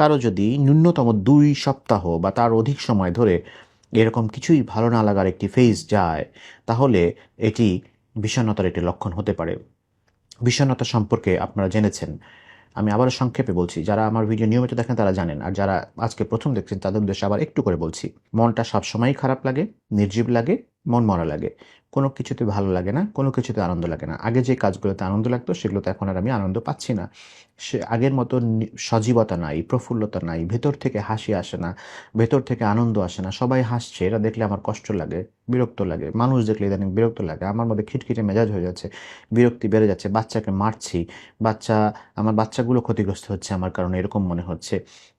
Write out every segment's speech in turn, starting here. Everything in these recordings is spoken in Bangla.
কারো যদি ন্যূনতম ২ সপ্তাহ বা তার অধিক সময় ধরে এরকম কিছুই ভালো না লাগার একটি ফেজ যায়, তাহলে এটি বিষণ্ণতার একটি লক্ষণ হতে পারে। বিষণ্ণতা সম্পর্কে আপনারা জেনেছেন। আমি আবারও সংক্ষেপে বলছি। যারা আমার ভিডিও নিয়মিত দেখেন তারা জানেন। আর যারা আজকে ১ম দেখছেন তাদের উদ্দেশ্যে আবার একটু করে বলছি। মনটা সবসময়ই খারাপ লাগে, নির্জীব লাগে, মনমরা লাগে। কোনো কিছুতে ভালো লাগে না, কোনো কিছুতে আনন্দ লাগে না। আগে যে কাজগুলোতে আনন্দ লাগতো সেগুলোতে এখন আর আমি আনন্দ পাচ্ছি না। আগের মতো সজীবতা নাই, প্রফুল্লতা নাই, ভেতর থেকে হাসি আসে না, ভেতর থেকে আনন্দ আসে না। সবাই হাসছে, এটা দেখলে আমার কষ্ট লাগে, বিরক্ত লাগে। মানুষ দেখলে ইদানিং বিরক্ত লাগে। আমার মধ্যে খিটখিটে মেজাজ হয়ে যাচ্ছে। বিরক্তি বেড়ে যাচ্ছে। বাচ্চাকে মারছি। বাচ্চা আমার বাচ্চাগুলো ক্ষতিগ্রস্ত হচ্ছে আমার কারণে এরকম মনে হচ্ছে।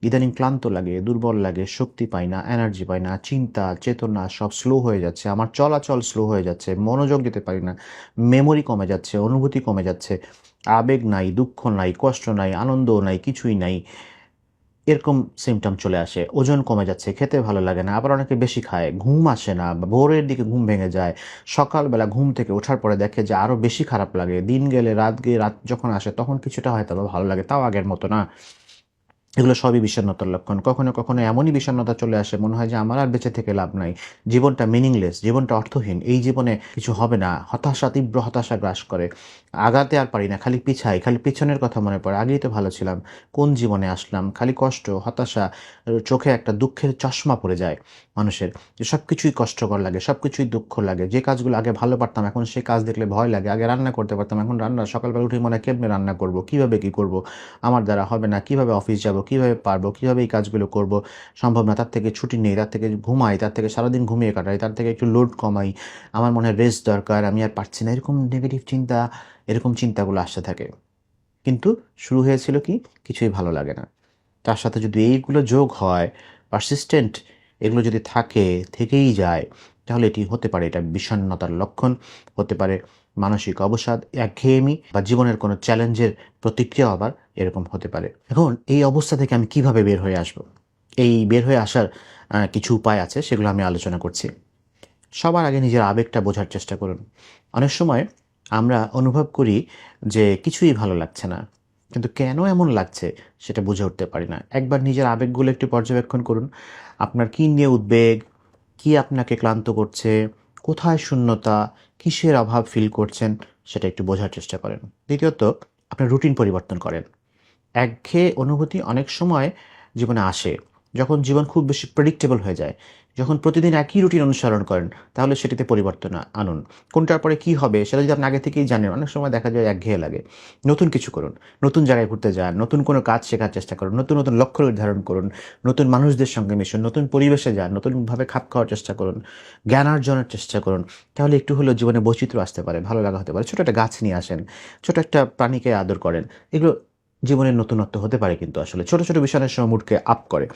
ইদানিং ক্লান্ত লাগে, দুর্বল লাগে, শক্তি পাই না, এনার্জি পাই না, চিন্তা, চেতনা সব স্লো হয়ে যাচ্ছে। আমার চলাচল স্লো হয়ে যাচ্ছে, মনোযোগ দিতে পারি না, মেমোরি কমে যাচ্ছে, অনুভূতি কমে যাচ্ছে, আবেগ নাই, দুঃখ নাই, কষ্ট নাই, আনন্দও নাই, কিছুই নাই। এরকম সিম্পটম চলে আসে। ওজন কমে যাচ্ছে, খেতে ভালো লাগে না, আবার অনেকে বেশি খায়, ঘুম আসে না, বা ভোরের দিকে ঘুম ভেঙে যায়। সকালবেলা ঘুম থেকে ওঠার পরে দেখে যে আরও বেশি খারাপ লাগে। দিন গেলে রাত যখন আসে তখন কিছুটা হয়তোবা ভালো লাগে, তাও আগের মতো না। এগুলো সবই বিষণ্ণতার লক্ষণ। কখনো, কখনো এমনই বিষণ্ণতা চলে আসে মনে হয় যে আমার আর বেঁচে থেকে লাভ নাই। জীবনটা মিনিংলেস, জীবনটা অর্থহীন। এই জীবনে কিছু হবে না। হতাশা, তীব্র হতাশা গ্রাস করে। আগাতে আর পারি না, খালি পিছাই, খালি পিছনের কথা মনে পড়ে। আগেই তো ভালো ছিলাম। কোন জীবনে আসলাম? খালি কষ্ট, হতাশা, চোখে একটা দুঃখের চশমা পড়ে যায় মানুষের। যে সবকিছুই কষ্টকর লাগে, সবকিছুই দুঃখ লাগে। যে কাজগুলো আগে ভালো পারতাম এখন সেই কাজ দেখলে ভয় লাগে। আগে রান্না করতে পারতাম, এখন রান্না সকালবেলা উঠেই মনে হয় কেমনে রান্না করব? কিভাবে কি করব? আমার দ্বারা হবে না। কিভাবে অফিস যাব? কিভাবে পারবো? কিভাবে এই কাজগুলো করব? সম্ভব না। তার থেকে ছুটি নেই, তার থেকে ঘুমাই, তার থেকে সারাদিন ঘুমিয়ে কাটাই, তার থেকে একটু লোড কমাই। আমার মনে হয় রেস্ট দরকার, আমি আর পারছি না। এরকম নেগেটিভ চিন্তা, এরকম চিন্তাগুলো আসতে থাকে। কিন্তু শুরু হয়েছিল কি? কিছুই ভালো লাগে না। তার সাথে যদি এইগুলো যোগ হয়, পারসিস্টেন্ট এগুলো যদি থাকে, থেকেই যায়, তাহলে এটি হতে পারে, এটা বিষণ্ণতার লক্ষণ। হতে পারে মানসিক অবসাদ, একঘেয়েমি বা জীবনের কোনো চ্যালেঞ্জের প্রতিক্রিয়া আবার এরকম হতে পারে। এখন এই অবস্থা থেকে আমি কিভাবে বের হয়ে আসব? এই বের হয়ে আসার কিছু উপায় আছে, সেগুলো আমি আলোচনা করছি। সবার আগে নিজের আবেগটা বোঝার চেষ্টা করুন। অনেক সময় আমরা অনুভব করি যে কিছুই ভালো লাগছে না। কিন্তু কেন এমন লাগছে সেটা বুঝে উঠতে পারি না। একবার নিজের আবেগগুলো একটু পর্যবেক্ষণ করুন। আপনার কী নিয়ে উদ্বেগ, কী আপনাকে ক্লান্ত করছে, কোথায় শূন্যতা, কিসের অভাব ফিল করছেন সেটা একটু বোঝার চেষ্টা করেন। দ্বিতীয়ত, আপনার রুটিন পরিবর্তন করেন। একঘেয়ে অনুভূতি অনেক সময় জীবনে আসে যখন জীবন খুব বেশি প্রেডিক্টেবল হয়ে যায়। যখন প্রতিদিন একই রুটিন অনুসরণ করেন, তাহলে সেটিতে পরিবর্তন আনুন। কোনটার পরে কী হবে সেটা যদি আপনি আগে থেকেই জানেন, অনেক সময় দেখা যায় একঘেয়ে লাগে। নতুন কিছু করুন, নতুন জায়গায় ঘুরতে যান, নতুন কোনো কাজ শেখার চেষ্টা করুন, নতুন নতুন লক্ষ্য নির্ধারণ করুন, নতুন মানুষদের সঙ্গে মিশুন, নতুন পরিবেশে যান, নতুনভাবে খাপ খাওয়ার চেষ্টা করুন, জ্ঞান অর্জনের চেষ্টা করুন। তাহলে একটু হলেও জীবনে বৈচিত্র্য আসতে পারে, ভালো লাগা হতে পারে। ছোটো একটা গাছ নিয়ে আসেন, ছোটো একটা প্রাণীকে আদর করেন। এগুলো জীবনের নতুনত্ব হতে পারে, কিন্তু আসলে ছোট ছোট বিষয়ের সময় মুডকে আপ করে।